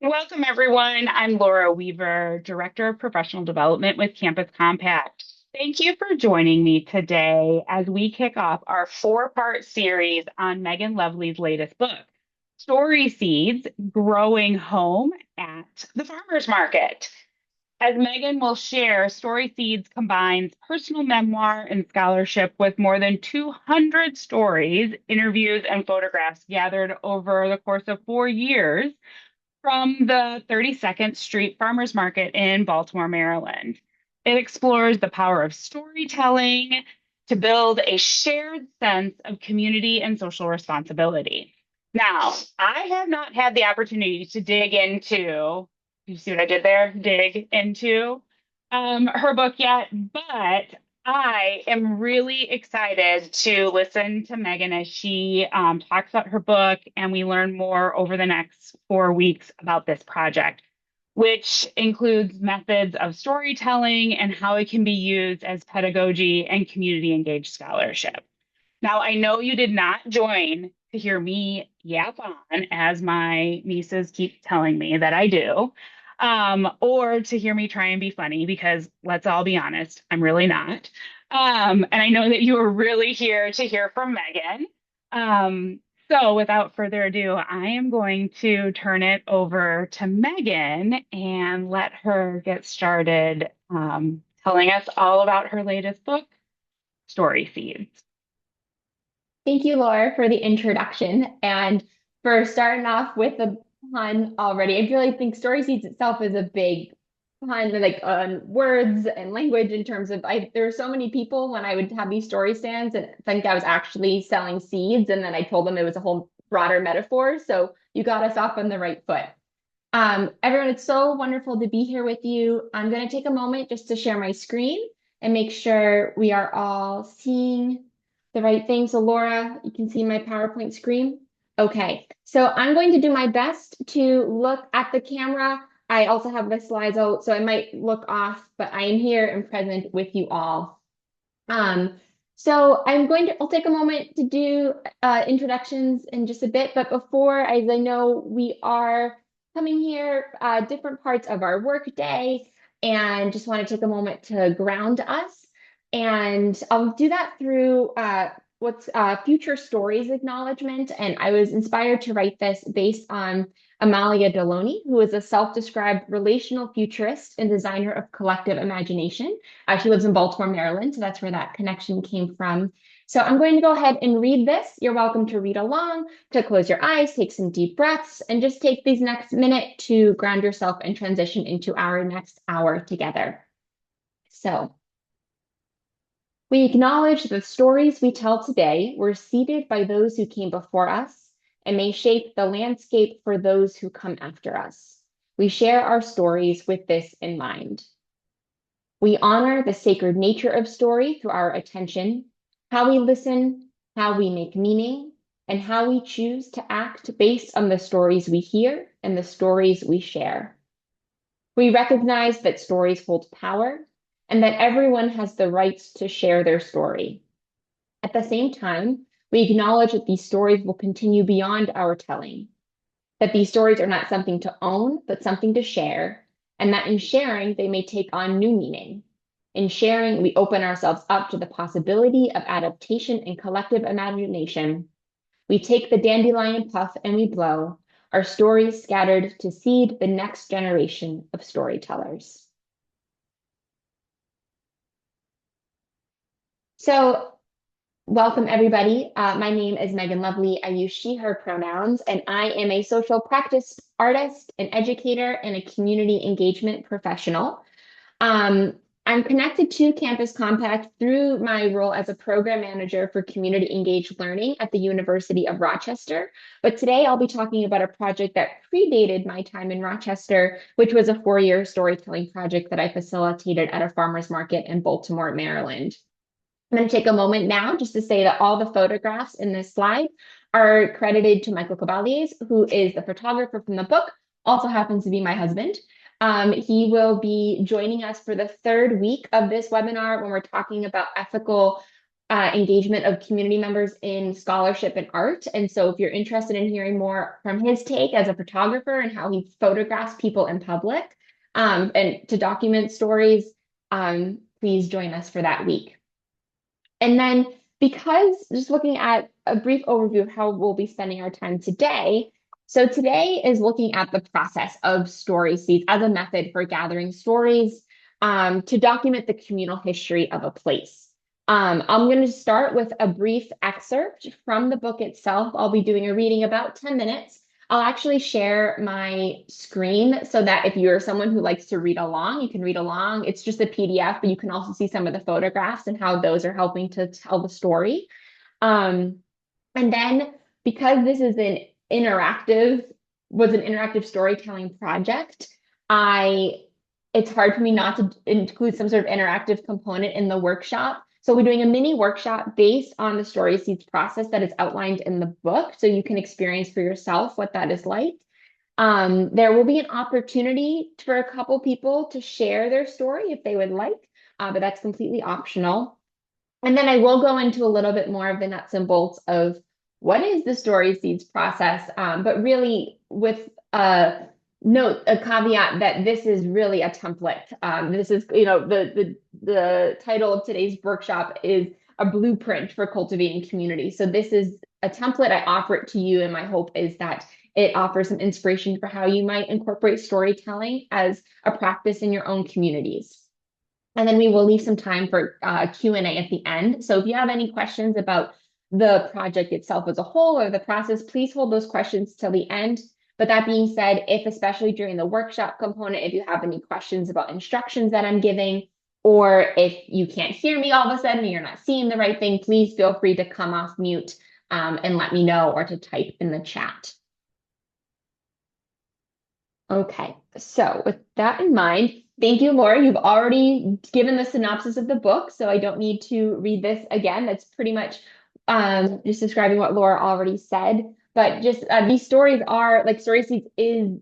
Welcome, everyone. I'm Laura Weaver, Director of Professional Development with Campus Compact. Thank you for joining me today as we kick off our four-part series on Megan Lovely's latest book, Story Seeds: Growing Home at the Farmers Market. As Megan will share, Story Seeds combines personal memoir and scholarship with more than 200 stories, interviews, and photographs gathered over the course of 4 years from the 32nd Street Farmers Market in Baltimore, Maryland. It explores the power of storytelling to build a shared sense of community and social responsibility. Now, I have not had the opportunity to dig into, you see what I did there? Dig into her book yet, but I am really excited to listen to Megan as she talks about her book and we learn more over the next 4 weeks about this project, which includes methods of storytelling and how it can be used as pedagogy and community engaged scholarship. Now, I know you did not join to hear me yap on, as my nieces keep telling me that I do, or to hear me try and be funny, because let's all be honest, I'm really not. And I know that you were really here to hear from Megan. So without further ado, I am going to turn it over to Megan and let her get started telling us all about her latest book, Story Seeds. Thank you, Laura, for the introduction and for starting off with the pun already. I really think Story Seeds itself is a big pun, like on words and language in terms of there were so many people when I would have these story stands and think I was actually selling seeds, and then I told them it was a whole broader metaphor. So you got us off on the right foot. Everyone, it's so wonderful to be here with you. I'm going to take a moment just to share my screen and make sure we are all seeing the right thing. So Laura, you can see my PowerPoint screen. Okay, so I'm going to do my best to look at the camera. I also have the slides out, so I might look off, but I am here and present with you all. So I'll take a moment to do introductions in just a bit, but before, as I know, we are coming here different parts of our work day and just want to take a moment to ground us. And I'll do that through what's future stories acknowledgement. And I was inspired to write this based on Amalia Deloney, who is a self-described relational futurist and designer of collective imagination. She lives in Baltimore, Maryland, so that's where that connection came from. So I'm going to go ahead and read this. You're welcome to read along, to close your eyes, take some deep breaths, and just take these next minute to ground yourself and transition into our next hour together. So we acknowledge the stories we tell today were seeded by those who came before us and may shape the landscape for those who come after us. We share our stories with this in mind. We honor the sacred nature of story through our attention, how we listen, how we make meaning, and how we choose to act based on the stories we hear and the stories we share. We recognize that stories hold power and that everyone has the rights to share their story. At the same time, we acknowledge that these stories will continue beyond our telling, that these stories are not something to own, but something to share, and that in sharing, they may take on new meaning. In sharing, we open ourselves up to the possibility of adaptation and collective imagination. We take the dandelion puff and we blow, our stories scattered to seed the next generation of storytellers. So welcome, everybody. My name is Megan Lovely. I use she, her pronouns, and I am a social practice artist, an educator, and a community engagement professional. I'm connected to Campus Compact through my role as a program manager for community engaged learning at the University of Rochester. But today I'll be talking about a project that predated my time in Rochester, which was a 4-year storytelling project that I facilitated at a farmer's market in Baltimore, Maryland. I'm going to take a moment now just to say that all the photographs in this slide are credited to Michael Caballés, who is the photographer from the book, also happens to be my husband. He will be joining us for the third week of this webinar when we're talking about ethical engagement of community members in scholarship and art. And so if you're interested in hearing more from his take as a photographer and how he photographs people in public, and to document stories, please join us for that week. And then, because just looking at a brief overview of how we'll be spending our time today. So today is looking at the process of story seeds as a method for gathering stories, to document the communal history of a place. I'm going to start with a brief excerpt from the book itself. I'll be doing a reading about 10 minutes. I'll actually share my screen so that if you're someone who likes to read along, you can read along. It's just a PDF, but you can also see some of the photographs and how those are helping to tell the story. Um, and then because this is was an interactive storytelling project, it's hard for me not to include some sort of interactive component in the workshop. So we're doing a mini workshop based on the story seeds process that is outlined in the book, so you can experience for yourself what that is like. There will be an opportunity for a couple people to share their story if they would like, but that's completely optional. And then I will go into a little bit more of the nuts and bolts of what is the story seeds process, but really with a caveat that this is really a template. This is, the title of today's workshop is a blueprint for cultivating community. So this is a template. I offer it to you, and my hope is that it offers some inspiration for how you might incorporate storytelling as a practice in your own communities. And then we will leave some time for Q&A at the end. So if you have any questions about the project itself as a whole or the process, please hold those questions till the end. But that being said, if especially during the workshop component, if you have any questions about instructions that I'm giving, or if you can't hear me all of a sudden and you're not seeing the right thing, please feel free to come off mute and let me know, or to type in the chat. Okay, so with that in mind, thank you, Laura. You've already given the synopsis of the book, so I don't need to read this again. That's pretty much just describing what Laura already said. But just these stories are like Story Seeds is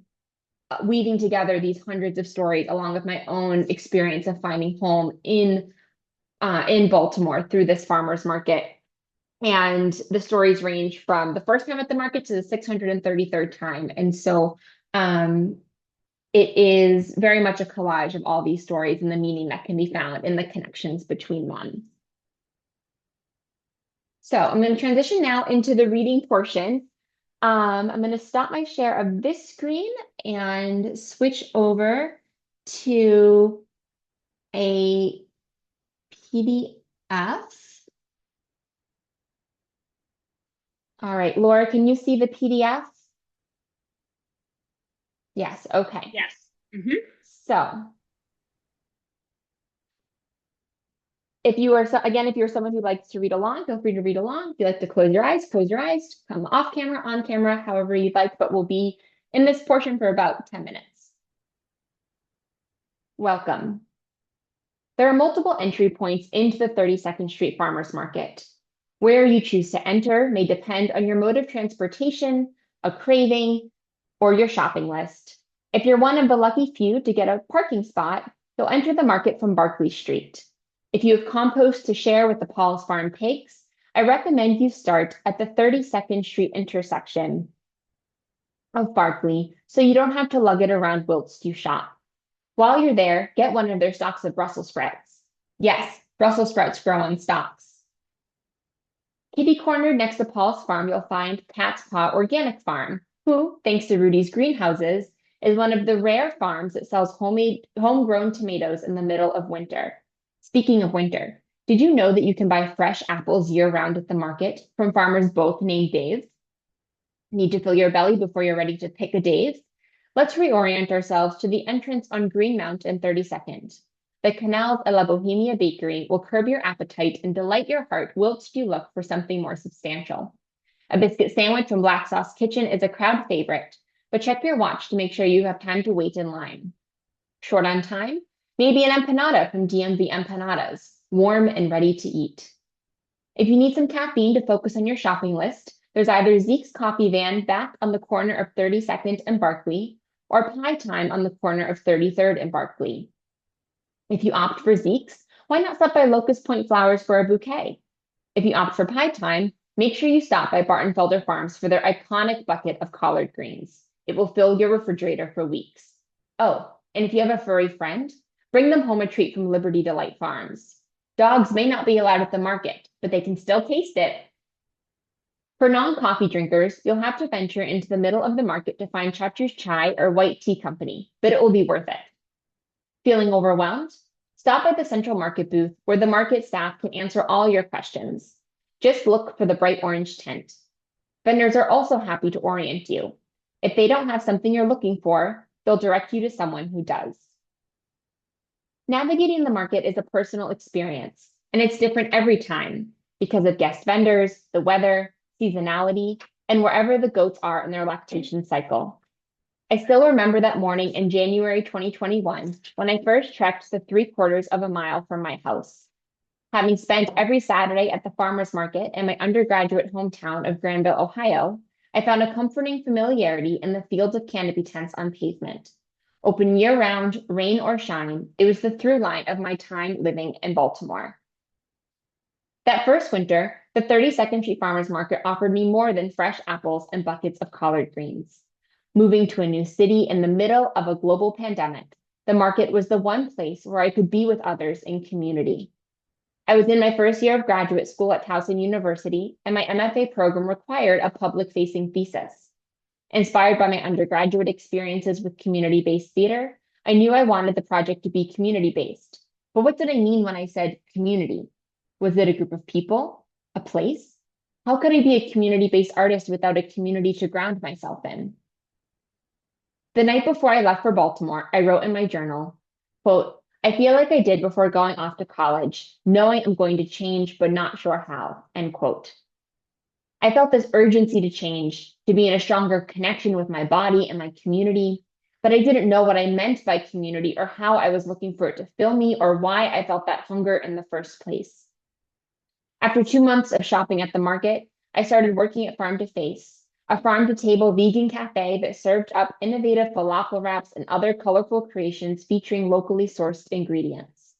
weaving together these hundreds of stories along with my own experience of finding home in Baltimore through this farmer's market. And the stories range from the first time at the market to the 633rd time. And so it is very much a collage of all these stories and the meaning that can be found in the connections between them. So I'm going to transition now into the reading portion. I'm going to stop my share of this screen and switch over to a PDF. All right, Laura, can you see the PDF? Yes, okay. Yes. So if you are, again, if you're someone who likes to read along, feel free to read along. If you like to close your eyes, come off camera, on camera, however you'd like, but we'll be in this portion for about 10 minutes. Welcome. There are multiple entry points into the 32nd Street Farmers Market. Where you choose to enter may depend on your mode of transportation, a craving, or your shopping list. If you're one of the lucky few to get a parking spot, you'll enter the market from Barclay Street. If you have compost to share with the Paul's Farm pigs, I recommend you start at the 32nd Street intersection of Barclay so you don't have to lug it around whilst you shop. While you're there, get one of their stalks of Brussels sprouts. Yes, Brussels sprouts grow on stalks. Kitty cornered next to Paul's Farm, you'll find Cat's Paw Organic Farm, who, thanks to Rudy's greenhouses, is one of the rare farms that sells homegrown tomatoes in the middle of winter. Speaking of winter, did you know that you can buy fresh apples year-round at the market from farmers both named Dave? Need to fill your belly before you're ready to pick a Dave? Let's reorient ourselves to the entrance on Greenmount and 32nd. The Canals à la Bohemia Bakery will curb your appetite and delight your heart whilst you look for something more substantial. A biscuit sandwich from Black Sauce Kitchen is a crowd favorite, but check your watch to make sure you have time to wait in line. Short on time? Maybe an empanada from DMV Empanadas, warm and ready to eat. If you need some caffeine to focus on your shopping list, there's either Zeke's Coffee Van back on the corner of 32nd and Barclay, or Pie Time on the corner of 33rd and Barclay. If you opt for Zeke's, why not stop by Locust Point Flowers for a bouquet? If you opt for pie time, make sure you stop by Bartenfelder Farms for their iconic bucket of collard greens. It will fill your refrigerator for weeks. Oh, and if you have a furry friend, bring them home a treat from Liberty Delight Farms. Dogs may not be allowed at the market, but they can still taste it. For non-coffee drinkers, you'll have to venture into the middle of the market to find Chachu's Chai or White Tea Company, but it will be worth it. Feeling overwhelmed? Stop at the Central Market booth where the market staff can answer all your questions. Just look for the bright orange tent. Vendors are also happy to orient you. If they don't have something you're looking for, they'll direct you to someone who does. Navigating the market is a personal experience, and it's different every time because of guest vendors, the weather, seasonality, and wherever the goats are in their lactation cycle. I still remember that morning in January 2021 when I first trekked the 3/4 of a mile from my house. Having spent every Saturday at the farmers market in my undergraduate hometown of Granville, Ohio, I found a comforting familiarity in the fields of canopy tents on pavement. Open year-round, rain or shine, it was the through line of my time living in Baltimore. That first winter, the 32nd Street Farmers Market offered me more than fresh apples and buckets of collard greens. Moving to a new city in the middle of a global pandemic, the market was the one place where I could be with others in community. I was in my first year of graduate school at Towson University, and my MFA program required a public-facing thesis. Inspired by my undergraduate experiences with community-based theater, I knew I wanted the project to be community-based. But what did I mean when I said community? Was it a group of people? A place? How could I be a community-based artist without a community to ground myself in? The night before I left for Baltimore, I wrote in my journal, quote, I feel like I did before going off to college, knowing I'm going to change, but not sure how, end quote. I felt this urgency to change, to be in a stronger connection with my body and my community, but I didn't know what I meant by community or how I was looking for it to fill me or why I felt that hunger in the first place. After 2 months of shopping at the market, I started working at Farm to Face, a farm-to-table vegan cafe that served up innovative falafel wraps and other colorful creations featuring locally sourced ingredients.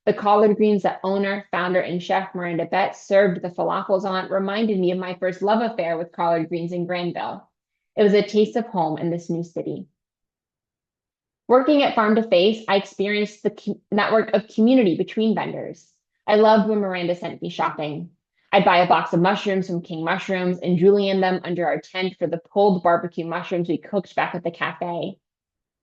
The collard greens that owner, founder, and chef Miranda Betts served the falafels on reminded me of my first love affair with collard greens in Granville. It was a taste of home in this new city. Working at Farm to Face, I experienced the network of community between vendors. I loved when Miranda sent me shopping. I'd buy a box of mushrooms from King Mushrooms and julienne them under our tent for the pulled barbecue mushrooms we cooked back at the cafe.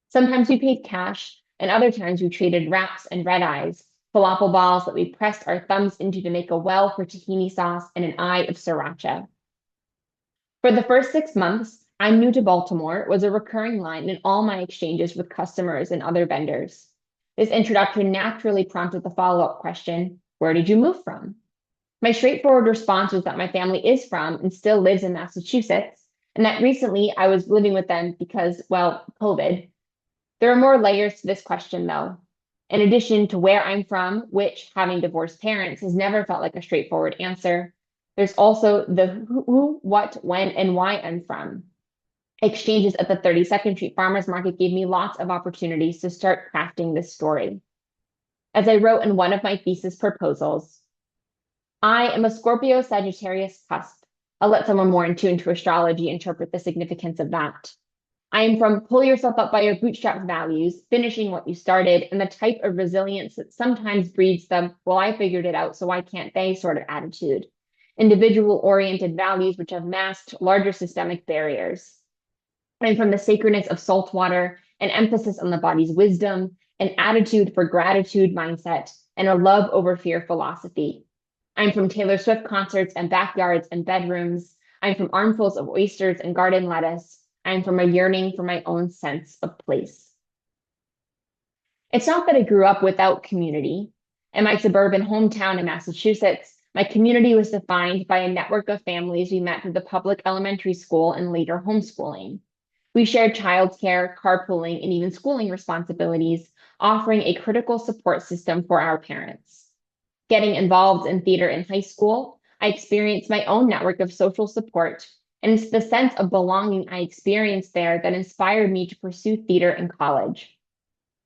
Sometimes we paid cash, and other times we traded wraps and red eyes, falafel balls that we pressed our thumbs into to make a well for tahini sauce and an eye of sriracha. For the first 6 months, I'm new to Baltimore was a recurring line in all my exchanges with customers and other vendors. This introduction naturally prompted the follow-up question, where did you move from? My straightforward response was that my family is from and still lives in Massachusetts, and that recently I was living with them because, well, COVID. There are more layers to this question, though. In addition to where I'm from, which, having divorced parents, has never felt like a straightforward answer, there's also the who, what, when, and why I'm from. Exchanges at the 32nd Street Farmers Market gave me lots of opportunities to start crafting this story. As I wrote in one of my thesis proposals, I am a Scorpio Sagittarius cusp. I'll let someone more in tune to astrology interpret the significance of that. I am from pull yourself up by your bootstraps values, finishing what you started, and the type of resilience that sometimes breeds the, well, I figured it out, so why can't they sort of attitude. Individual-oriented values which have masked larger systemic barriers. I'm from the sacredness of salt water, an emphasis on the body's wisdom, an attitude for gratitude mindset, and a love over fear philosophy. I'm from Taylor Swift concerts and backyards and bedrooms. I'm from armfuls of oysters and garden lettuce. I'm from a yearning for my own sense of place. It's not that I grew up without community. In my suburban hometown in Massachusetts, my community was defined by a network of families we met through the public elementary school and later homeschooling. We shared childcare, carpooling, and even schooling responsibilities, offering a critical support system for our parents. Getting involved in theater in high school, I experienced my own network of social support, and it's the sense of belonging I experienced there that inspired me to pursue theater in college.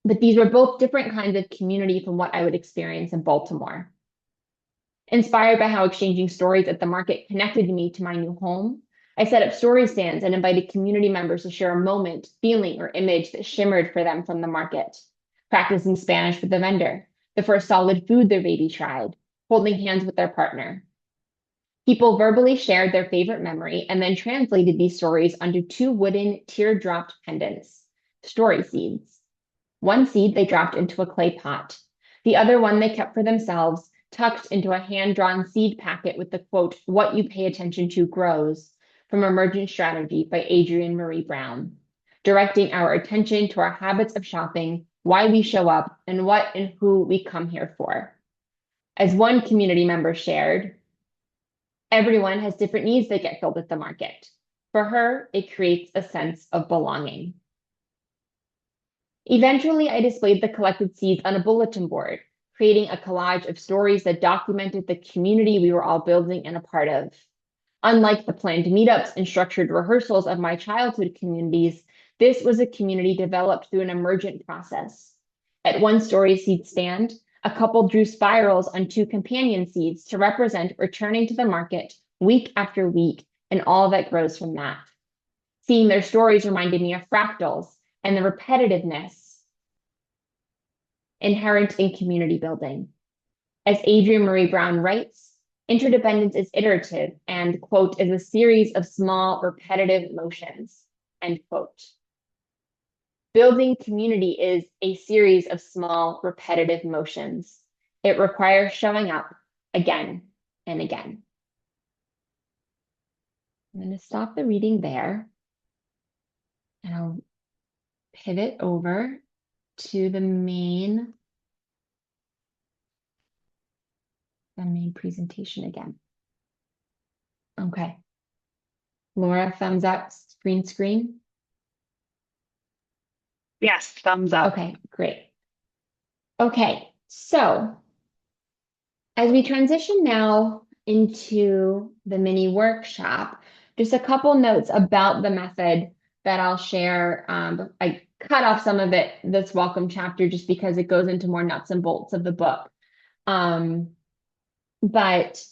But these were both different kinds of community from what I would experience in Baltimore. Inspired by how exchanging stories at the market connected me to my new home, I set up story stands and invited community members to share a moment, feeling, or image that shimmered for them from the market. Practicing Spanish with the vendor, the first solid food their baby tried, holding hands with their partner. People verbally shared their favorite memory and then translated these stories onto two wooden teardropped pendants, story seeds. One seed they dropped into a clay pot. The other one they kept for themselves, tucked into a hand-drawn seed packet with the quote, "What you pay attention to grows," from Emergent Strategy by Adrienne Marie Brown, directing our attention to our habits of shopping, why we show up, and what and who we come here for. As one community member shared, everyone has different needs that get filled at the market. For her, it creates a sense of belonging. Eventually, I displayed the collected seeds on a bulletin board, creating a collage of stories that documented the community we were all building and a part of. Unlike the planned meetups and structured rehearsals of my childhood communities, this was a community developed through an emergent process. At one story seed stand, a couple drew spirals on two companion seeds to represent returning to the market week after week and all that grows from that. Seeing their stories reminded me of fractals and the repetitiveness inherent in community building. As Adrienne Marie Brown writes, interdependence is iterative and, quote, is a series of small repetitive motions, end quote. Building community is a series of small repetitive motions. It requires showing up again and again. I'm going to stop the reading there and I'll pivot over to the main presentation again. Okay. Laura, thumbs up, screen. Yes, thumbs up. Okay, great. Okay, so as we transition now into the mini workshop, just a couple notes about the method that I'll share. I cut off some of it, this welcome chapter, just because it goes into more nuts and bolts of the book. But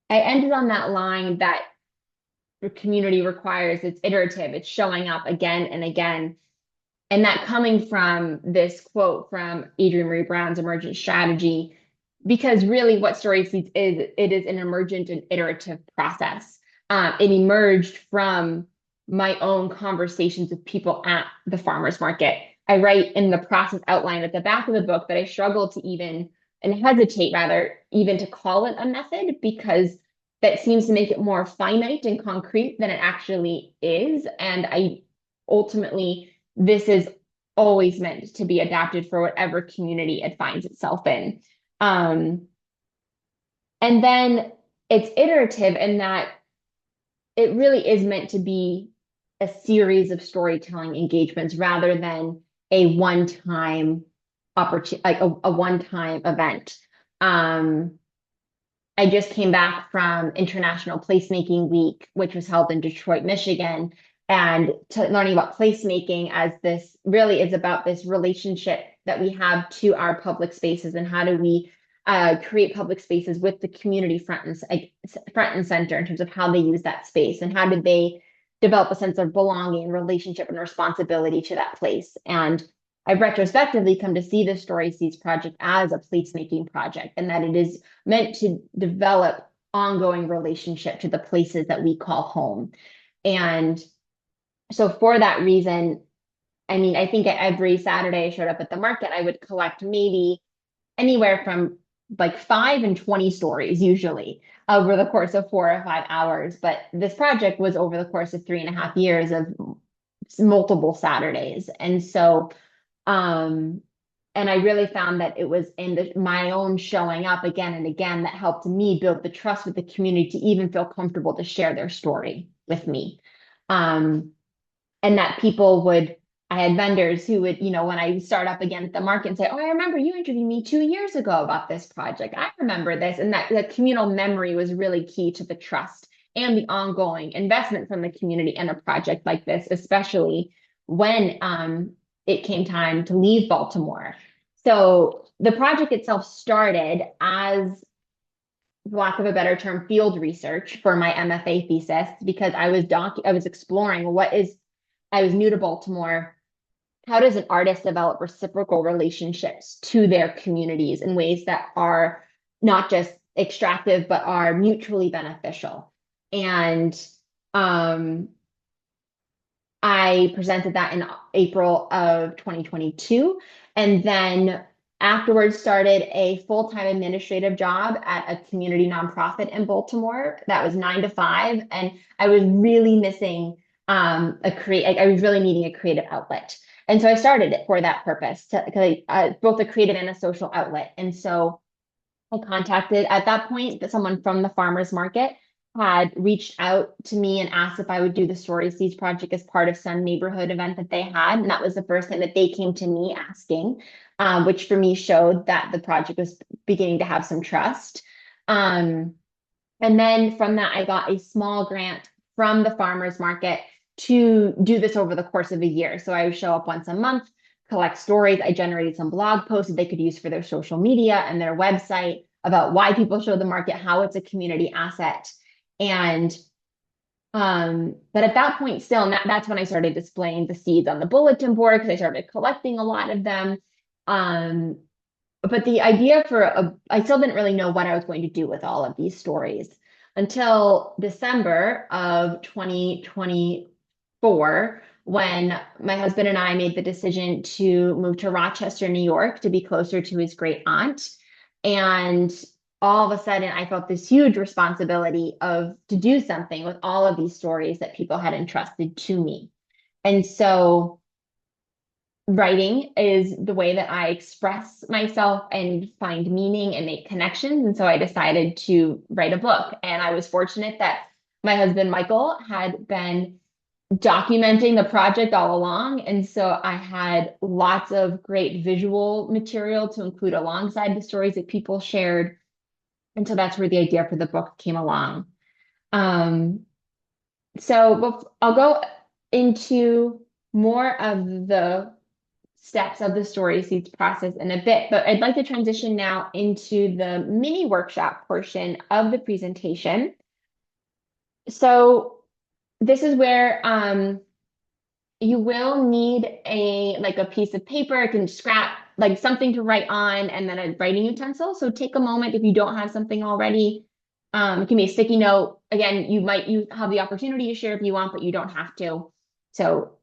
I ended on that line that the community requires, it's iterative, it's showing up again and again. And that coming from this quote from Adrienne Marie Brown's Emergent Strategy, because really what Story Seeds is, it is an emergent and iterative process. It emerged from my own conversations with people at the farmer's market. I write in the process outline at the back of the book that I struggle to even, and hesitate rather, even to call it a method, because that seems to make it more finite and concrete than it actually is. And I ultimately, this is always meant to be adapted for whatever community it finds itself in. And then it's iterative in that it really is meant to be a series of storytelling engagements rather than a one-time opportunity, like a one-time event. I just came back from International Placemaking Week, which was held in Detroit, Michigan, and learning about placemaking, as this really is about this relationship that we have to our public spaces and how do we create public spaces with the community front and center in terms of how they use that space and how did they develop a sense of belonging, relationship, and responsibility to that place. And I've retrospectively come to see the Story Seeds project as a placemaking project, and that it is meant to develop ongoing relationship to the places that we call home. And so for that reason, I mean, I think every Saturday I showed up at the market, I would collect maybe anywhere from like 5 and 20 stories usually over the course of 4 or 5 hours. But this project was over the course of 3.5 years of multiple Saturdays. And so, and I really found that it was in my own showing up again and again that helped me build the trust with the community to even feel comfortable to share their story with me. And that people would, I had vendors who would, you know, when I start up again at the market and say, oh, I remember you interviewed me 2 years ago about this project. I remember this. And that the communal memory was really key to the trust and the ongoing investment from the community in a project like this, especially when it came time to leave Baltimore. So the project itself started as for lack of a better term, field research for my MFA thesis because I was exploring I was new to Baltimore. How does an artist develop reciprocal relationships to their communities in ways that are not just extractive, but are mutually beneficial? And um, I presented that in April of 2022. And then afterwards started a full-time administrative job at a community nonprofit in Baltimore that was 9 to 5. And I was really missing I was really needing a creative outlet. And so I started it for that purpose, both a creative and a social outlet. And so I contacted at that point that someone from the farmers market had reached out to me and asked if I would do the Story Seeds project as part of some neighborhood event that they had. And that was the first time that they came to me asking, which for me showed that the project was beginning to have some trust. Um, and then from that, I got a small grant from the farmers market to do this over the course of a year. So I would show up once a month, collect stories. I generated some blog posts that they could use for their social media and their website about why people show the market, how it's a community asset. And but at that point still, and that's when I started displaying the seeds on the bulletin board because I started collecting a lot of them. Um, but the idea I still didn't really know what I was going to do with all of these stories until December of 2024, when my husband and I made the decision to move to Rochester, New York, to be closer to his great aunt. And all of a sudden, I felt this huge responsibility of to do something with all of these stories that people had entrusted to me. And so writing is the way that I express myself and find meaning and make connections. And so I decided to write a book. And I was fortunate that my husband, Michael, had been documenting the project all along. And so I had lots of great visual material to include alongside the stories that people shared. And so that's where the idea for the book came along. Um, I'll go into more of the steps of the story seeds process in a bit, but I'd like to transition now into the mini workshop portion of the presentation. So this is where you will need a piece of paper, it can scrap, like something to write on, and then a writing utensil. So take a moment if you don't have something already. It can be a sticky note. Again, you have the opportunity to share if you want, but you don't have to. So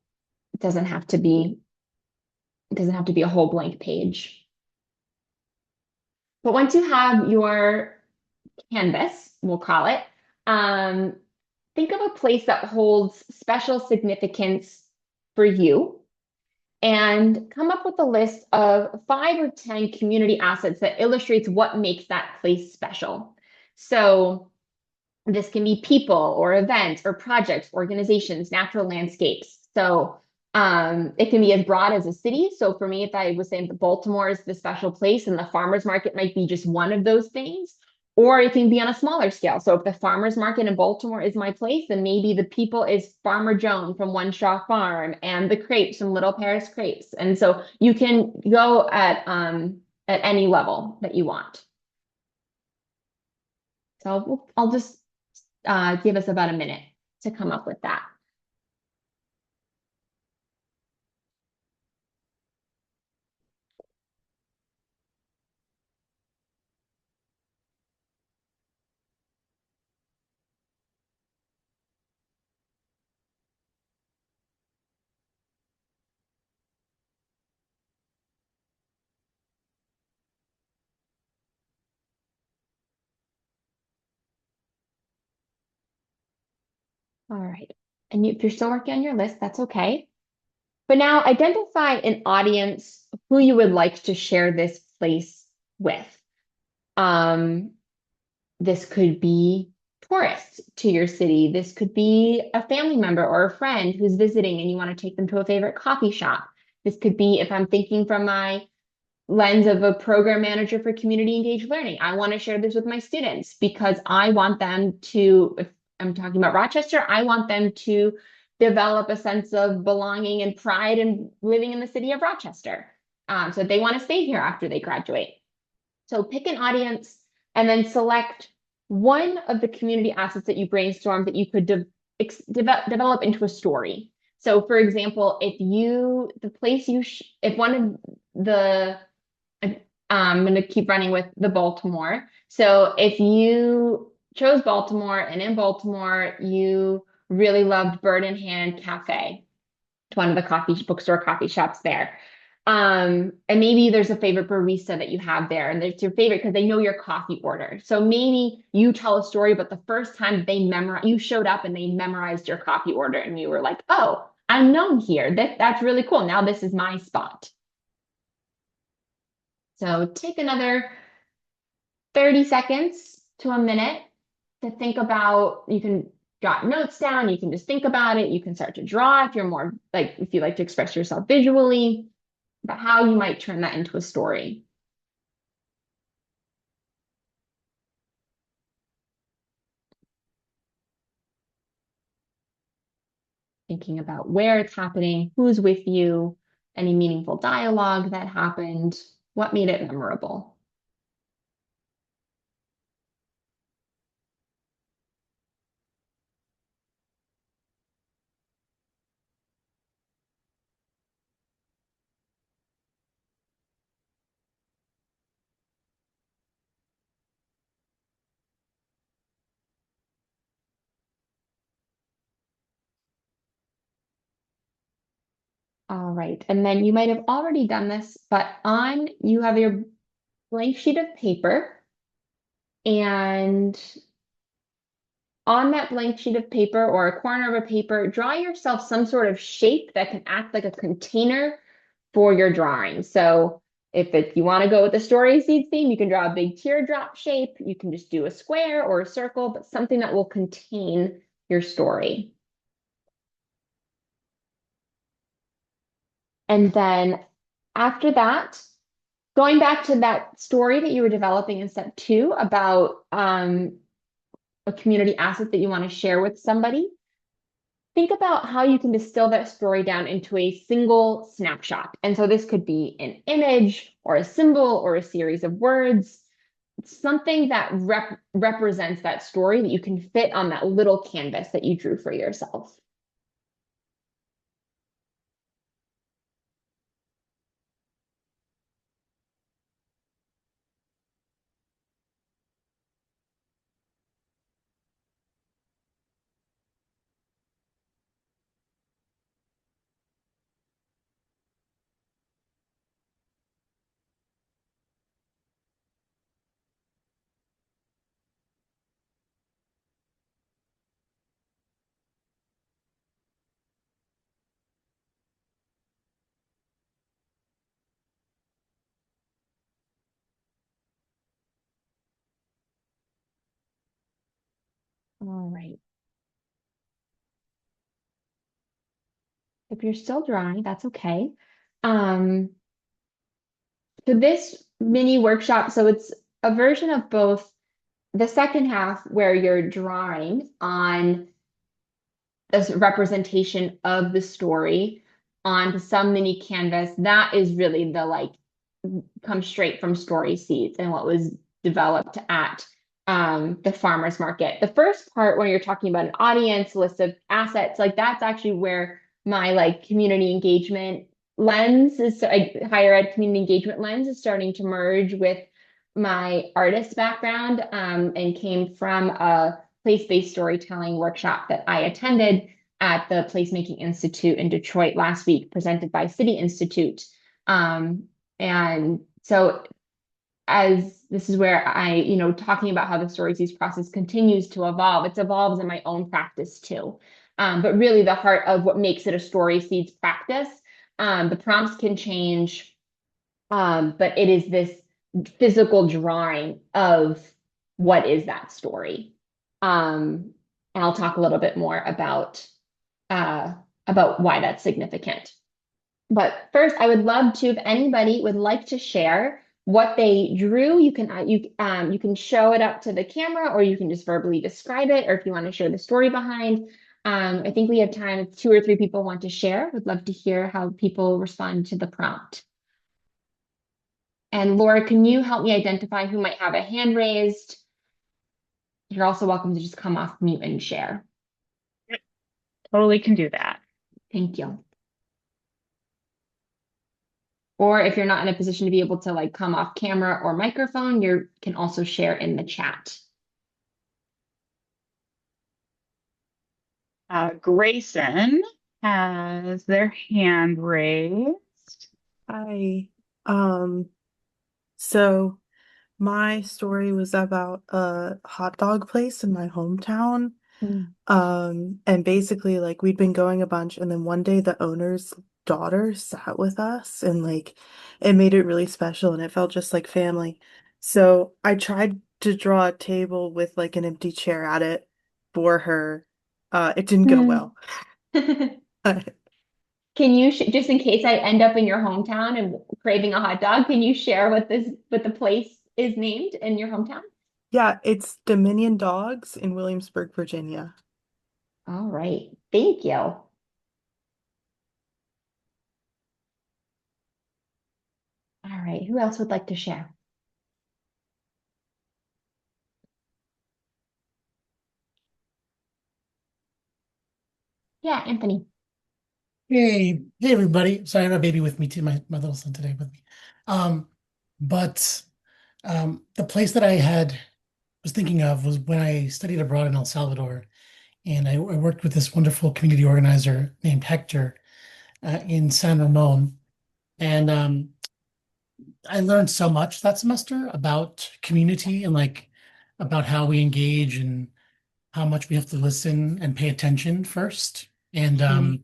it doesn't have to be a whole blank page. But once you have your canvas, we'll call it, um, think of a place that holds special significance for you and come up with a list of 5 or 10 community assets that illustrates what makes that place special. So this can be people or events or projects, organizations, natural landscapes. So it can be as broad as a city. So for me, if I was saying that Baltimore is the special place and the farmers market might be just one of those things, or it can be on a smaller scale. So if the farmers market in Baltimore is my place, then maybe the people is Farmer Joan from One Straw Farm and the crepes from Little Paris Crepes. And so you can go at any level that you want. So I'll just give us about a minute to come up with that. All right. And if you're still working on your list, that's okay. But now identify an audience who you would like to share this place with. Um, this could be tourists to your city. This could be a family member or a friend who's visiting and you want to take them to a favorite coffee shop. This could be, if I'm thinking from my lens of a program manager for community engaged learning. I want to share this with my students because I want them to, if I'm talking about Rochester, I want them to develop a sense of belonging and pride in living in the city of Rochester. So they want to stay here after they graduate. So pick an audience and then select one of the community assets that you brainstormed that you could develop into a story. So, for example, the place if one of I'm going to keep running with the Baltimore. So, if you chose Baltimore and in Baltimore, you really loved Bird in Hand Cafe, one of the bookstore coffee shops there. And maybe there's a favorite barista that you have there, and it's your favorite because they know your coffee order. So maybe you tell a story, but the first time you showed up and they memorized your coffee order, and you were like, "Oh, I'm known here. That's really cool. Now this is my spot." So take another 30 seconds to a minute to think about. You can jot notes down. You can just think about it. You can start to draw if you're more like if you like to express yourself visually, but how you might turn that into a story. Thinking about where it's happening, who's with you, any meaningful dialogue that happened, what made it memorable. All right. And then you might have already done this, but you have your blank sheet of paper, and on that blank sheet of paper or a corner of a paper, draw yourself some sort of shape that can act like a container for your drawing. So if you want to go with the story seed theme, you can draw a big teardrop shape. You can just do a square or a circle, but something that will contain your story. And then after that, going back to that story that you were developing in step two about a community asset that you want to share with somebody, think about how you can distill that story down into a single snapshot. And so this could be an image or a symbol or a series of words, something that represents that story that you can fit on that little canvas that you drew for yourself. All right. If you're still drawing, that's okay. Um, so this mini workshop, so it's a version of both the second half where you're drawing on this representation of the story onto some mini canvas. That is really the like come straight from story seeds and what was developed at the farmers market. The first part, when you're talking about an audience, list of assets, like that's actually where my like community engagement lens is, higher ed community engagement lens is starting to merge with my artist background, and came from a place-based storytelling workshop that I attended at the Placemaking Institute in Detroit last week, presented by City Institute. And so as this is where talking about how the story seeds process continues to evolve, it evolves in my own practice too. But really the heart of what makes it a story seeds practice, the prompts can change, but it is this physical drawing of what is that story. And I'll talk a little bit more uh, about why that's significant. But first, I would love to, if anybody would like to share what they drew, you can show it up to the camera, or you can just verbally describe it, or if you want to share the story behind. I think we have time if 2 or 3 people want to share. Would love to hear how people respond to the prompt. And Laura, can you help me identify who might have a hand raised? You're also welcome to just come off mute and share. Yep, totally can do that. Thank you. Or if you're not in a position to be able to like come off camera or microphone, you can also share in the chat. Grayson has their hand raised. Hi. Um, so my story was about a hot dog place in my hometown. Mm. And basically like we'd been going a bunch and then one day the owner's daughter sat with us and like it made it really special and it felt just like family. So I tried to draw a table with like an empty chair at it for her. It didn't go Hmm. well. Can you just in case I end up in your hometown and craving a hot dog, can you share what the place is named in your hometown? Yeah, it's Dominion Dogs in Williamsburg, Virginia. All right. Thank you. All right. Who else would like to share? Yeah, Anthony. Hey everybody. Sorry, I have a baby with me too, my little son today with me. Um, but the place that I had was thinking of was when I studied abroad in El Salvador, and I worked with this wonderful community organizer named Hector in San Ramon, and I learned so much that semester about community and like about how we engage and how much we have to listen and pay attention first. And Mm,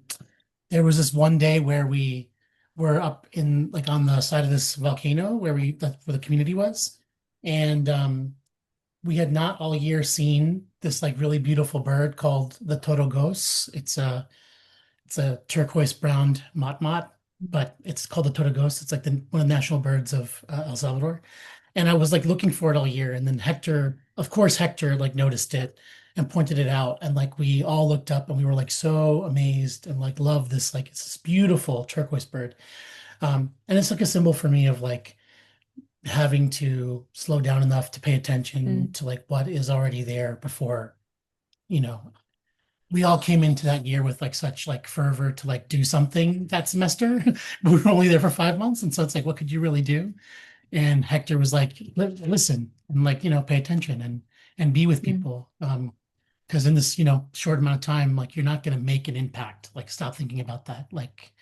there was this one day where we were up in like on the side of this volcano that's where the community was. And we had not all year seen this like really beautiful bird called the torogos. It's a turquoise brown motmot, but it's called the torogos. It's like one of the national birds of El Salvador. And I was like looking for it all year. And then Hector, of course, Hector like noticed it and pointed it out. And like we all looked up and we were like so amazed and like love this, like it's this beautiful turquoise bird. And it's like a symbol for me of like having to slow down enough to pay attention mm, to like what is already there before, you know, we all came into that year with like such like fervor to like do something that semester. We were only there for 5 months. And so it's like, what could you really do? And Hector was like, listen and like, pay attention and be with mm, people. Because in this, short amount of time, like you're not going to make an impact. Like stop thinking about that. Like,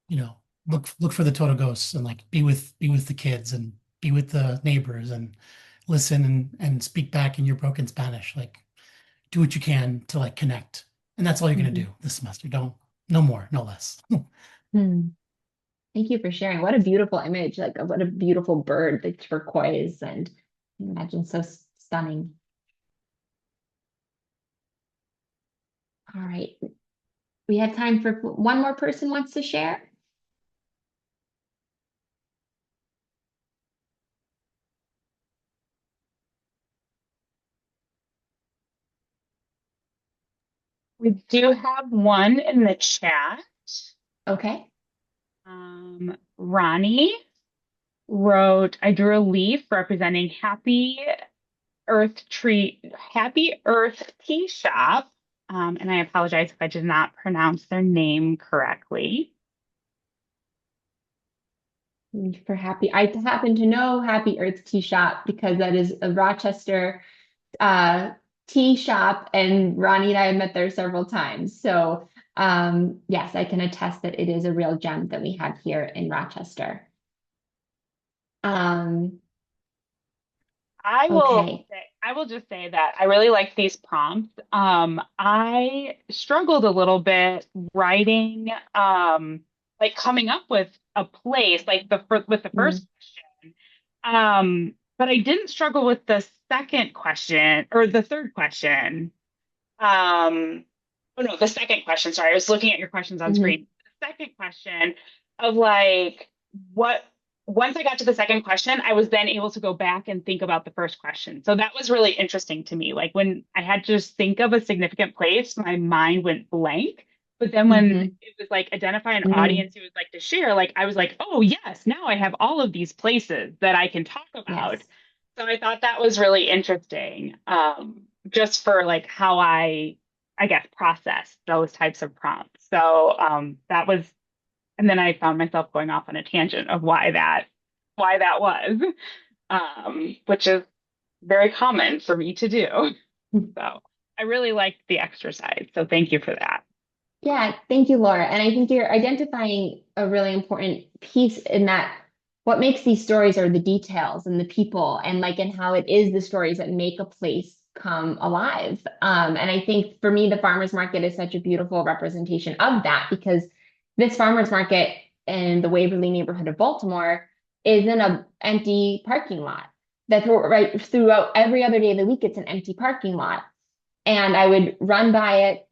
you know, look for the total ghosts and like be with the kids and be with the neighbors and listen and speak back in your broken Spanish. Like do what you can to like connect. And that's all you're going to mhm, do this semester. Don't, no more, no less. mm. Thank you for sharing. What a beautiful image. Like what a beautiful bird, the turquoise, and I can imagine so stunning. All right. We have time for one more person wants to share. We do have one in the chat. Okay. Ronnie wrote, I drew a leaf representing Happy Earth Tea Shop. And I apologize if I did not pronounce their name correctly. For Happy, I happen to know Happy Earth Tea Shop because that is a Rochester uh, tea shop, and Ronnie and I have met there several times. So, yes, I can attest that it is a real gem that we have here in Rochester. Um, okay. I will just say that I really like these prompts. I struggled a little bit writing, like coming up with a place, like with the first Mm, question. But I didn't struggle with the second question or the third question. Um, oh no, the second question. Sorry, I was looking at your questions on mhm, screen. The second question of like what once I got to the second question, I was then able to go back and think about the first question. So that was really interesting to me. Like when I had to just think of a significant place, my mind went blank. But then when mhm, it was like identify an mm, audience who would like to share, like I was like, oh yes, now I have all of these places that I can talk about. yes. So I thought that was really interesting, just for like how I guess, process those types of prompts. So that was, and then I found myself going off on a tangent of why that was, which is very common for me to do. So I really liked the exercise. So thank you for that. Yeah, thank you, Laura. And I think you're identifying a really important piece in that what makes these stories are the details and the people and like and how it is the stories that make a place come alive. And I think for me, the farmers market is such a beautiful representation of that because this farmers market in the Waverly neighborhood of Baltimore is in a empty parking lot. That's right throughout every other day of the week, it's an empty parking lot. And I would run by it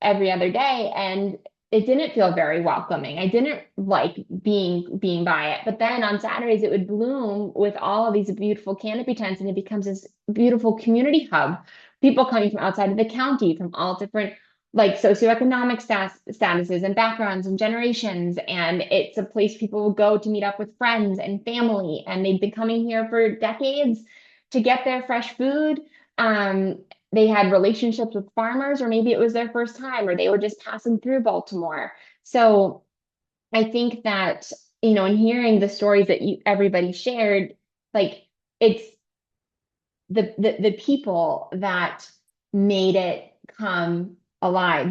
every other day and it didn't feel very welcoming. I didn't like being by it. But then on Saturdays it would bloom with all of these beautiful canopy tents and it becomes this beautiful community hub. People coming from outside of the county, from all different like socioeconomic statuses and backgrounds and generations. And it's a place people will go to meet up with friends and family. And they've been coming here for decades to get their fresh food. They had relationships with farmers, or maybe it was their first time, or they were just passing through Baltimore. So I think that, in hearing the stories that everybody shared, like it's the people that made it come alive.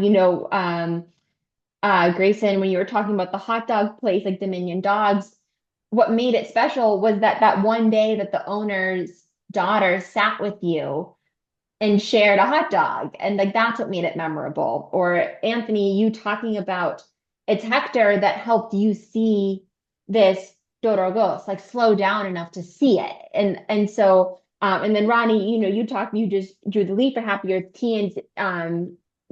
Grayson, when you were talking about the hot dog place, like Dominion Dogs, what made it special was that one day that the owner's daughter sat with you and shared a hot dog. And like that's what made it memorable. Or Anthony, you talking about it's Hector that helped you see this Dorogos, like slow down enough to see it. And so and then Ronnie, you just drew the leaf for happier teens.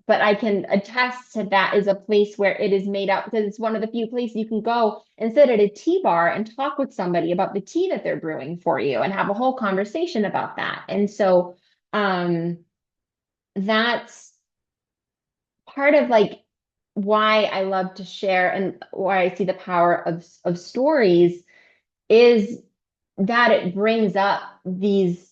But I can attest to that is a place where it is made up because it's one of the few places you can go and sit at a tea bar and talk with somebody about the tea that they're brewing for you and have a whole conversation about that. And so um, that's part of like why I love to share and why I see the power of stories is that it brings up these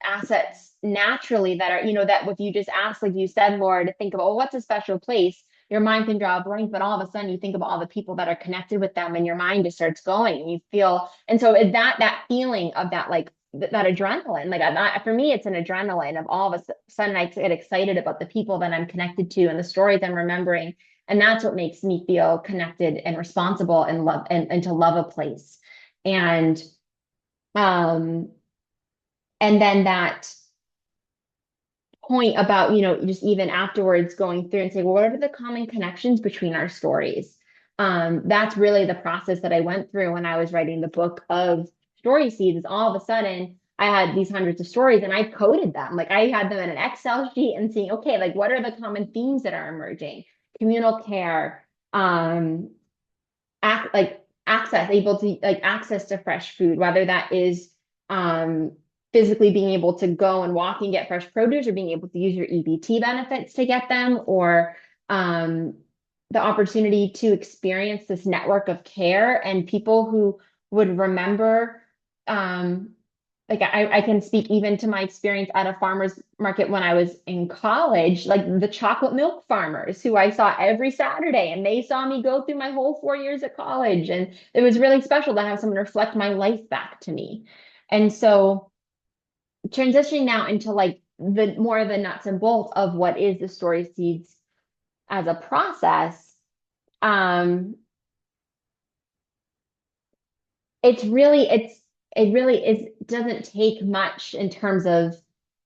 assets naturally that are, that if you just ask, like you said, Laura, to think about, oh, what's a special place? Your mind can draw a blank, but all of a sudden you think about all the people that are connected with them and your mind just starts going and you feel, and so is that feeling of that, like that adrenaline, like for me, it's an adrenaline of all of a sudden I get excited about the people that I'm connected to and the stories I'm remembering. And that's what makes me feel connected and responsible and love and to love a place. And, um, and then that point about, just even afterwards going through and say, well, what are the common connections between our stories? That's really the process that I went through when I was writing the book of story seeds. Is all of a sudden I had these hundreds of stories and I coded them. Like I had them in an Excel sheet and seeing, okay, like what are the common themes that are emerging? Communal care, access, able to like access to fresh food, whether that is um physically being able to go and walk and get fresh produce or being able to use your EBT benefits to get them, or um the opportunity to experience this network of care and people who would remember um like I can speak even to my experience at a farmer's market when I was in college, like the chocolate milk farmers who I saw every Saturday, and they saw me go through my whole 4 years at college. And it was really special to have someone reflect my life back to me. And so transitioning now into like the more of the nuts and bolts of what is the story seeds as a process, um, it really is doesn't take much in terms of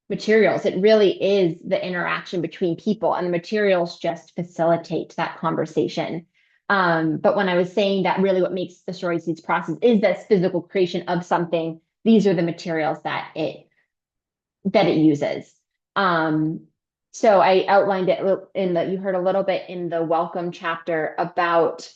materials. It really is the interaction between people, and the materials just facilitate that conversation. But when I was saying that really what makes the story seeds process is this physical creation of something, these are the materials that it uses. Um, so I outlined it you heard a little bit in the welcome chapter about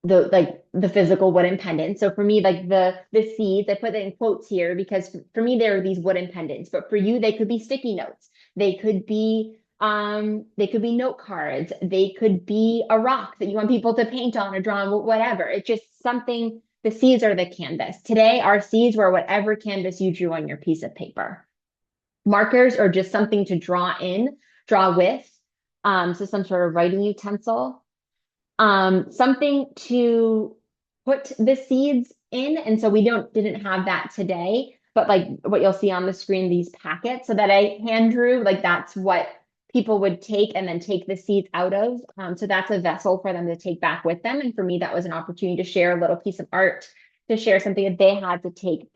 the physical wooden pendants. So for me, like the seeds, I put it in quotes here because for me there are these wooden pendants, but for you they could be sticky notes. They could be note cards. They could be a rock that you want people to paint on or draw on, whatever. It's just something The seeds are the canvas. Today, our seeds were whatever canvas you drew on your piece of paper. Markers are just something to draw with. So some sort of writing utensil. Something to put the seeds in. And so we didn't have that today, but like what you'll see on the screen, these packets, so that I hand drew, like that's what people would take and then take the seeds out of. So that's a vessel for them to take back with them. And for me, that was an opportunity to share a little piece of art, to share something that they had to take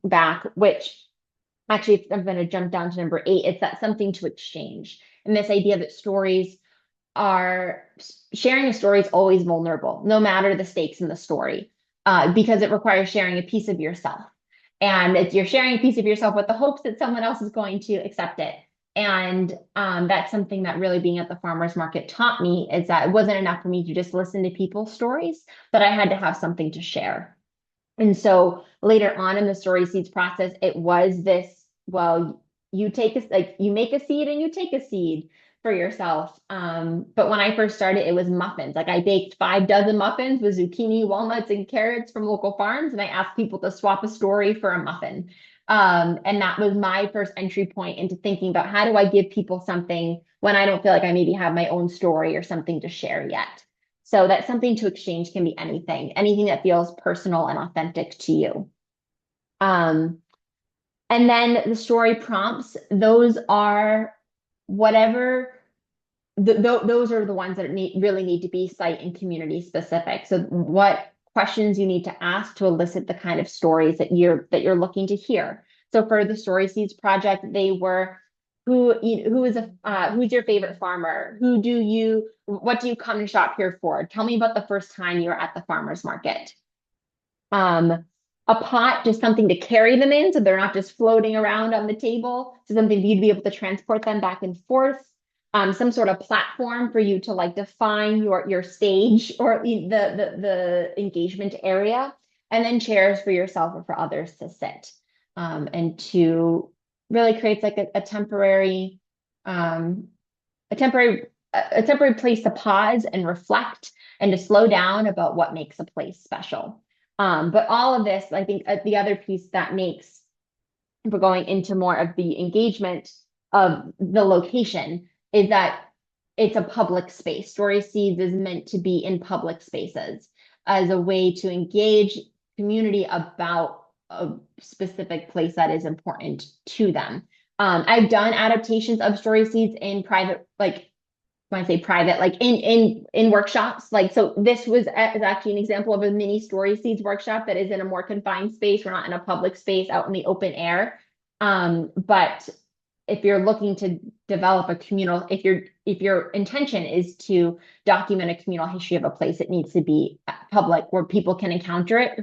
back, which actually, I'm going to jump down to number 8. It's that something to exchange. And this idea that stories are sharing a story is always vulnerable, no matter the stakes in the story, because it requires sharing a piece of yourself. And you're sharing a piece of yourself with the hopes that someone else is going to accept it. And that's something that really being at the farmer's market taught me, is that it wasn't enough for me to just listen to people's stories, but I had to have something to share. And so later on in the story seeds process, it was this, well, you make a seed and you take a seed for yourself. But when I first started, it was muffins. Like I baked 5 dozen muffins with zucchini, walnuts, and carrots from local farms, and I asked people to swap a story for a muffin. And that was my first entry point into thinking about, how do I give people something when I don't feel like I maybe have my own story or something to share yet. So that something to exchange can be anything that feels personal and authentic to you. Um, and then the story prompts, those are whatever, those are the ones that really need to be site and community specific. So what questions you need to ask to elicit the kind of stories that you're looking to hear. So for the Story Seeds project, they were, who's your favorite farmer? What do you come to shop here for? Tell me about the first time you were at the farmer's market. Um, a pot, just something to carry them in, so they're not just floating around on the table. So something for you to be able to transport them back and forth. Some sort of platform for you to like define your stage or the engagement area, and then chairs for yourself or for others to sit. And to really creates like a temporary um, a temporary place to pause and reflect and to slow down about what makes a place special. But all of this, I think the other piece that makes, if we're going into more of the engagement of the location, is that it's a public space. Story Seeds is meant to be in public spaces as a way to engage community about a specific place that is important to them. I've done adaptations of Story Seeds in private, like when I say private, like in workshops. Like, so this is actually an example of a mini Story Seeds workshop that is in a more confined space. We're not in a public space out in the open air. But if you're looking to develop a communal, if your intention is to document a communal history of a place, it needs to be public where people can encounter it.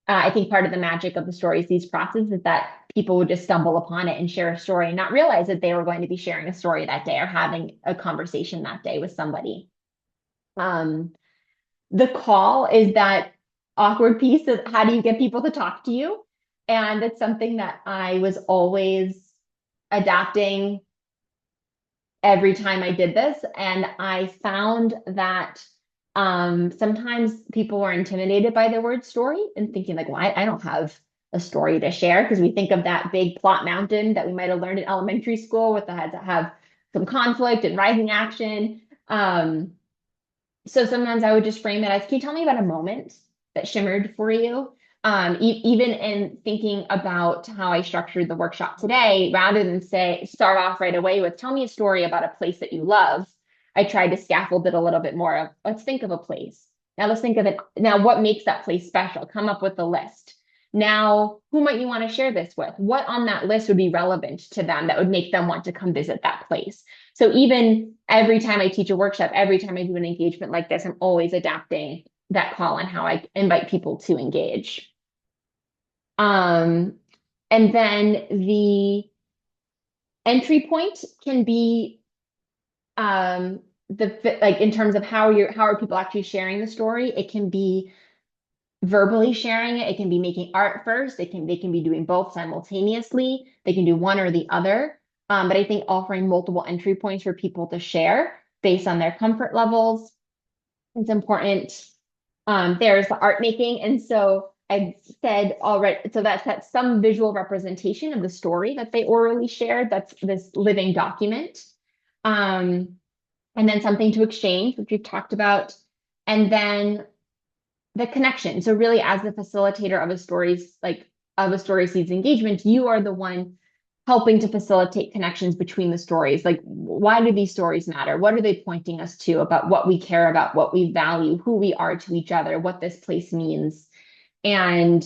I think part of the magic of the Story Seeds process is that people would just stumble upon it and share a story and not realize that they were going to be sharing a story that day or having a conversation that day with somebody. The call is that awkward piece of how do you get people to talk to you? And it's something that I was always adapting every time I did this. And I found that sometimes people were intimidated by the word story and thinking like, well, I don't have a story to share, because we think of that big plot mountain that we might have learned in elementary school with the had to have some conflict and rising action. So sometimes I would just frame it as, can you tell me about a moment that shimmered for you? Even in thinking about how I structured the workshop today, rather than start off right away with, tell me a story about a place that you love, I tried to scaffold it a little bit more of, let's think of a place. Now let's think of it. Now, what makes that place special? Come up with a list. Now, who might you want to share this with? What on that list would be relevant to them that would make them want to come visit that place? So even every time I teach a workshop, every time I do an engagement like this, I'm always adapting that call and how I invite people to engage. And then the entry point can be like in terms of how are people actually sharing the story. It can be verbally sharing it. It can be making art first. They can be doing both simultaneously. They can do one or the other. But I think offering multiple entry points for people to share based on their comfort levels is important. There's the art making. And so I said already, so that's some visual representation of the story that they orally shared. That's this living document. Um, and then something to exchange, which we've talked about. And then the connection. So really, as the facilitator of a story's like of a story seeds engagement, you are the one helping to facilitate connections between the stories. Like, why do these stories matter? What are they pointing us to about what we care about, what we value, who we are to each other, what this place means? And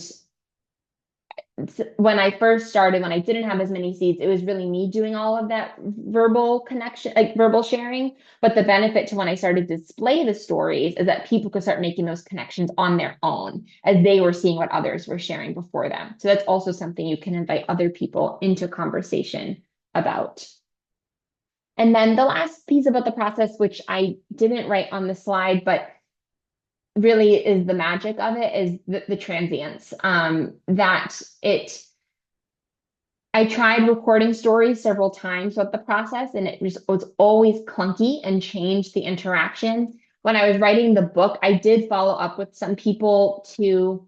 when I first started, when I didn't have as many seeds, it was really me doing all of that verbal connection, like verbal sharing. But the benefit to when I started to display the stories is that people could start making those connections on their own as they were seeing what others were sharing before them. So that's also something you can invite other people into conversation about. And then the last piece about the process, which I didn't write on the slide, but really is the magic of it, is the transience. That it I tried recording stories several times throughout the process, and it was always clunky and changed the interaction. When I was writing the book, I did follow up with some people to,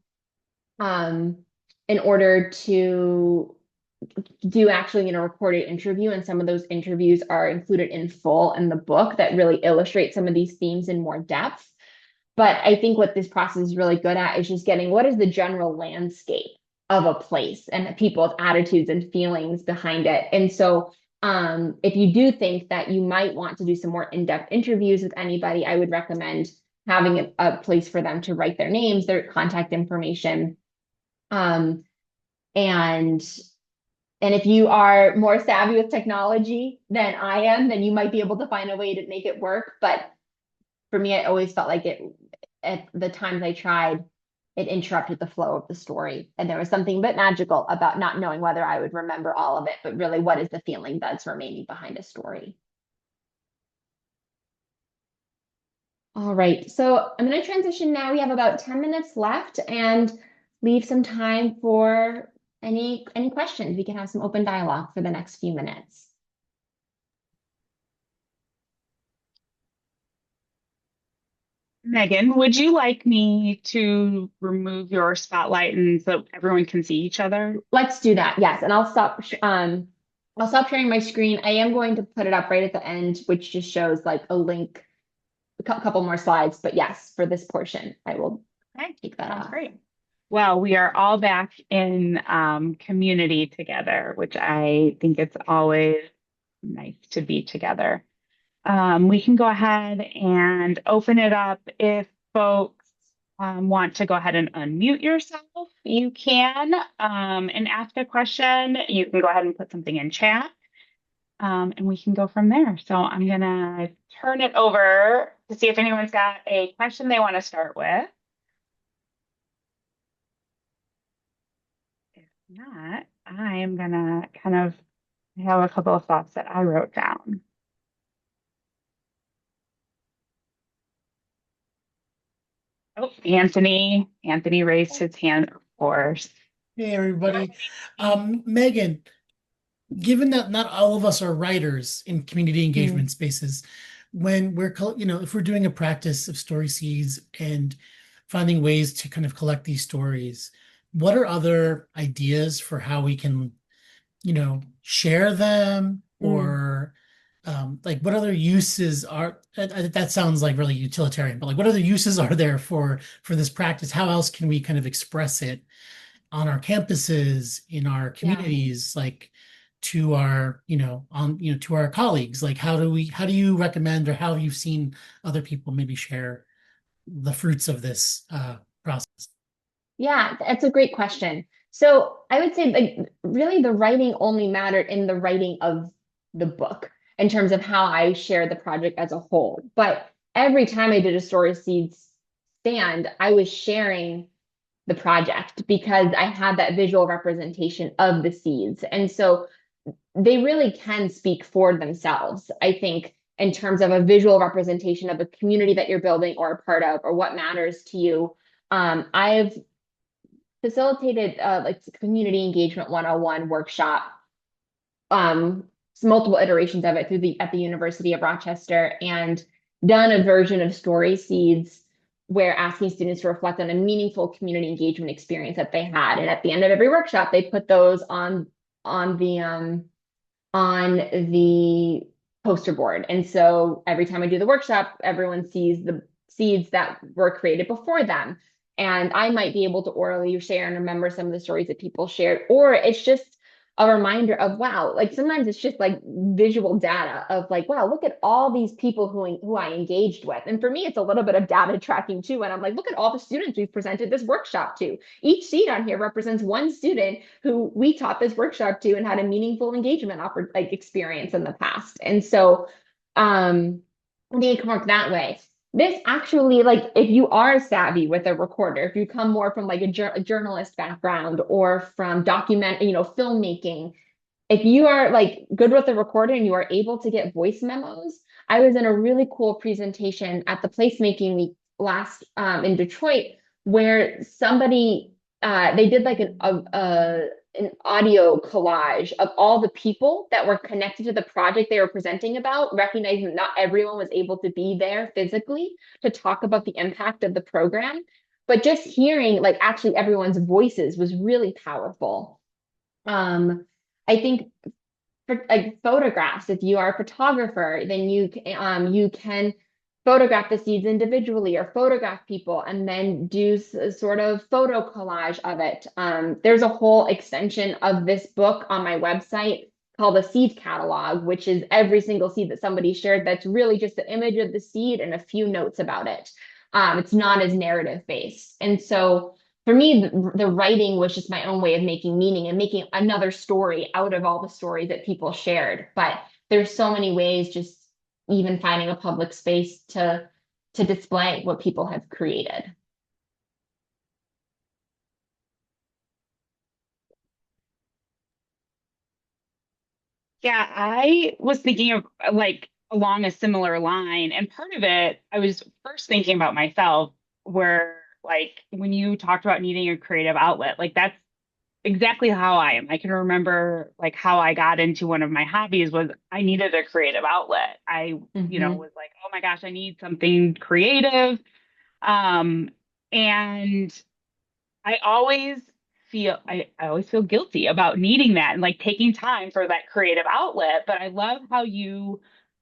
um, in order to do actually, recorded interview, and some of those interviews are included in full in the book that really illustrate some of these themes in more depth. But I think what this process is really good at is just getting what is the general landscape of a place and people's attitudes and feelings behind it. And so if you do think that you might want to do some more in-depth interviews with anybody, I would recommend having a place for them to write their names, their contact information. Um, and and if you are more savvy with technology than I am, then you might be able to find a way to make it work. But for me, I always felt like it, at the times I tried, it interrupted the flow of the story. And there was something a bit magical about not knowing whether I would remember all of it, but really what is the feeling that's remaining behind a story. All right, so I'm going to transition now. We have about 10 minutes left and leave some time for any questions. We can have some open dialogue for the next few minutes. Megan, would you like me to remove your spotlight and so everyone can see each other? Let's do that. Yes, and I'll stop sharing my screen. I am going to put it up right at the end, which just shows like a link, a couple more slides. But yes, for this portion, I will Okay, take that sounds off. great. Well, we are all back in community together, which I think it's always nice to be together. We can go ahead and open it up. If folks want to go ahead and unmute yourself, you can, and ask a question. You can go ahead and put something in chat, and we can go from there. So I'm gonna turn it over to see if anyone's got a question they want to start with. If not, I am gonna kind of have a couple of thoughts that I wrote down. Oh, Anthony raised his hand, of course. Hey, everybody. Megan, given that not all of us are writers in community Hmm. engagement spaces, when if we're doing a practice of story seeds and finding ways to kind of collect these stories, what are other ideas for how we can, share them, Mm. or like what other uses are that sounds like really utilitarian, but like what other uses are there for this practice? How else can we kind of express it on our campuses, in our Yeah. communities, like to our, to our colleagues? Like how do you recommend, or how have you seen other people maybe share the fruits of this process? Yeah, that's a great question. So I would say like really the writing only mattered in the writing of the book in terms of how I shared the project as a whole. But every time I did a story seeds stand, I was sharing the project because I had that visual representation of the seeds. And so they really can speak for themselves, I think, in terms of a visual representation of a community that you're building or a part of or what matters to you. I've facilitated like community engagement 101 workshop, um, multiple iterations of it through the at the University of Rochester, and done a version of story seeds where asking students to reflect on a meaningful community engagement experience that they had. And at the end of every workshop, they put those on on the poster board. And so every time I do the workshop, everyone sees the seeds that were created before them. And I might be able to orally share and remember some of the stories that people shared, or it's just a reminder of wow, like sometimes it's just like visual data of like, wow, look at all these people who I engaged with. And for me, it's a little bit of data tracking too. And I'm like, look at all the students we've presented this workshop to. Each seed on here represents one student who we taught this workshop to and had a meaningful engagement like experience in the past. And so I think it can work that way. This actually, like, if you are savvy with a recorder, if you come more from like a journalist background or from filmmaking, if you are like good with the recorder and you are able to get voice memos, I was in a really cool presentation at the placemaking week last in Detroit where somebody they did like an audio collage of all the people that were connected to the project they were presenting about, recognizing that not everyone was able to be there physically to talk about the impact of the program. But just hearing like actually everyone's voices was really powerful. I think for like photographs, if you are a photographer, then you can photograph the seeds individually or photograph people and then do a sort of photo collage of it. There's a whole extension of this book on my website called the seed catalog, which is every single seed that somebody shared. That's really just the image of the seed and a few notes about it. It's not as narrative based. And so for me, the writing was just my own way of making meaning and making another story out of all the stories that people shared. But there's so many ways, just even finding a public space to display what people have created. Yeah, I was thinking of like along a similar line. And part of it, I was first thinking about myself, where like when you talked about needing a creative outlet, like that's exactly how I am. I can remember like how I got into one of my hobbies was I needed a creative outlet. Mm-hmm. Was like, oh my gosh, I need something creative. Um, and I always feel guilty about needing that and like taking time for that creative outlet. But I love how you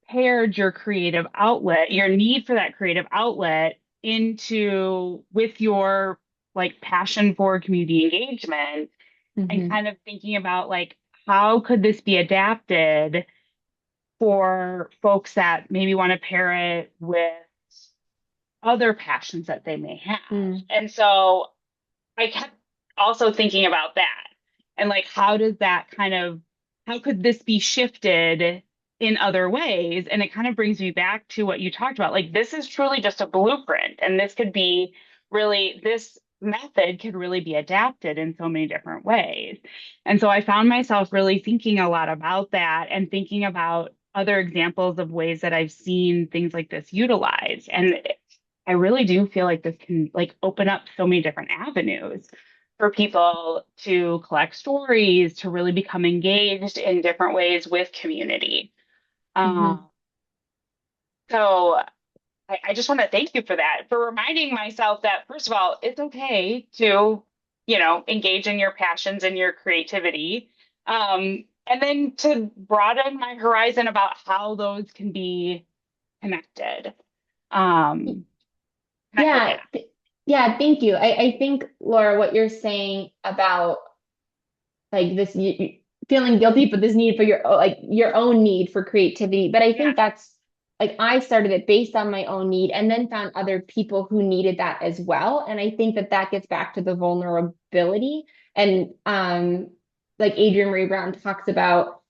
paired your creative outlet, your need for that creative outlet into with your like passion for community engagement and Mm-hmm. kind of thinking about like how could this be adapted for folks that maybe want to pair it with other passions that they may have. Mm. And so I kept also thinking about that and like how could this be shifted in other ways? And it kind of brings me back to what you talked about. Like this is truly just a blueprint, and this method could really be adapted in so many different ways. And so I found myself really thinking a lot about that and thinking about other examples of ways that I've seen things like this utilized. And I really do feel like this can like open up so many different avenues for people to collect stories, to really become engaged in different ways with community. Mm-hmm. So I just want to thank you for that, for reminding myself that, first of all, it's okay to, engage in your passions and your creativity. And then to broaden my horizon about how those can be connected. Um, connected, Yeah, yeah. yeah, thank you. I think, Laura, what you're saying about like this feeling guilty, but this need for your own need for creativity. But I Yeah. think that's like I started it based on my own need and then found other people who needed that as well. And I think that that gets back to the vulnerability. And like Adrienne Marie Brown talks about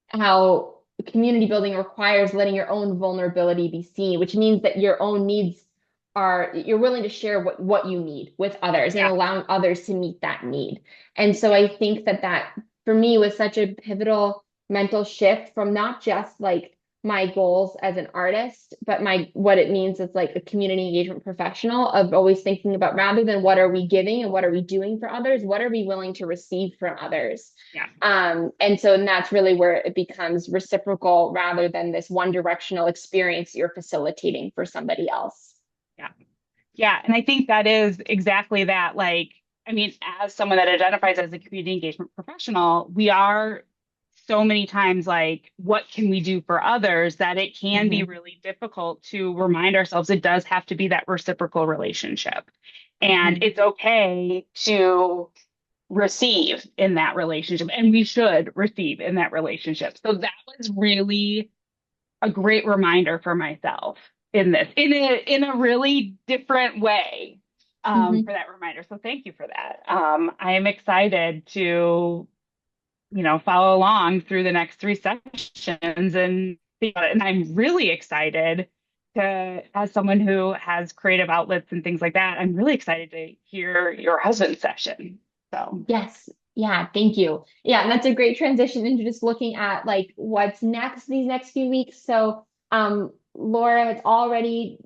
how community building requires letting your own vulnerability be seen, which means that your own needs are you're willing to share what you need with others and Yeah. allowing others to meet that need. And so I think that that for me was such a pivotal mental shift from not just like my goals as an artist, but my what it means as like a community engagement professional of always thinking about rather than what are we giving and what are we doing for others, what are we willing to receive from others? Yeah. And that's really where it becomes reciprocal rather than this one directional experience you're facilitating for somebody else. Yeah. Yeah, and I think that is exactly that. Like, I mean, as someone that identifies as a community engagement professional, we are so many times like, what can we do for others that it can be Hmm. really difficult to remind ourselves it does have to be that reciprocal relationship. And Hmm. it's okay to receive in that relationship, and we should receive in that relationship. So that was really a great reminder for myself in this in a really different way for Hmm. that reminder. So thank you for that. I am excited to follow along through the next three sessions and think about it. And I'm really excited to, as someone who has creative outlets and things like that, I'm really excited to hear your husband's session. So Yes. Yeah, thank you. Yeah, and that's a great transition into just looking at like what's next these next few weeks. So, Laura has already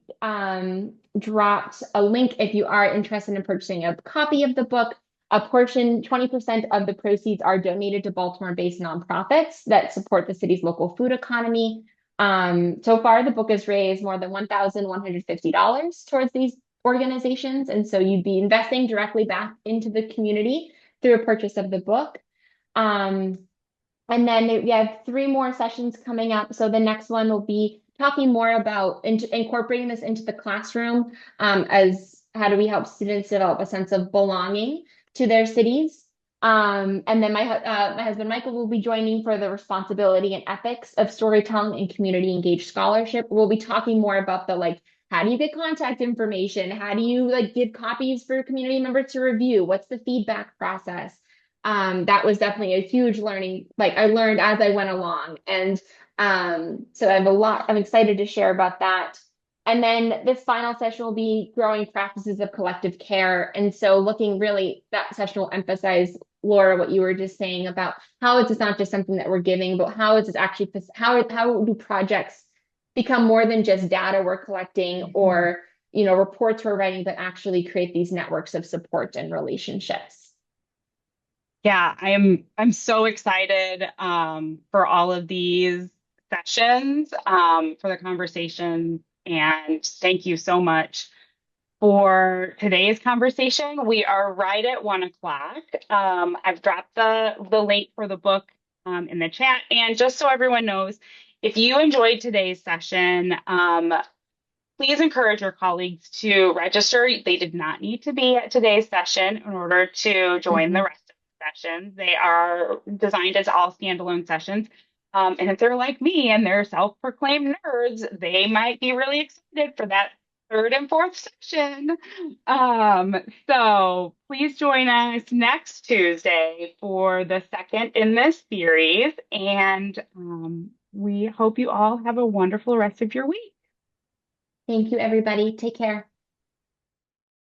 dropped a link if you are interested in purchasing a copy of the book. A portion, 20% of the proceeds are donated to Baltimore-based nonprofits that support the city's local food economy. So far, the book has raised more than $1,150 towards these organizations. And so you'd be investing directly back into the community through a purchase of the book. Um, and then we have three more sessions coming up. So the next one will be talking more about incorporating this into the classroom, as how do we help students develop a sense of belonging to their cities. And then my husband Michael will be joining for the responsibility and ethics of storytelling and community engaged scholarship. We'll be talking more about the like how do you get contact information? How do you like give copies for community members to review? What's the feedback process? That was definitely a huge learning. Like I learned as I went along. And so I have a lot, I'm excited to share about that. And then this final session will be growing practices of collective care. And so looking really, that session will emphasize, Laura, what you were just saying about how is this not just something that we're giving, but how is this actually, how do projects become more than just data we're collecting mhm. or, reports we're writing, but actually create these networks of support and relationships. Yeah, I'm so excited for all of these sessions, for the conversation, and thank you so much for today's conversation. We are right at 1 o'clock. I've dropped the link for the book in the chat, and just so everyone knows, if you enjoyed today's session, please encourage your colleagues to register. They did not need to be at today's session in order to join the Mhm. rest of the sessions. They are designed as all standalone sessions. And if they're like me and they're self-proclaimed nerds, they might be really excited for that third and fourth session. Um, so please join us next Tuesday for the second in this series. And we hope you all have a wonderful rest of your week. Thank you, everybody. Take care.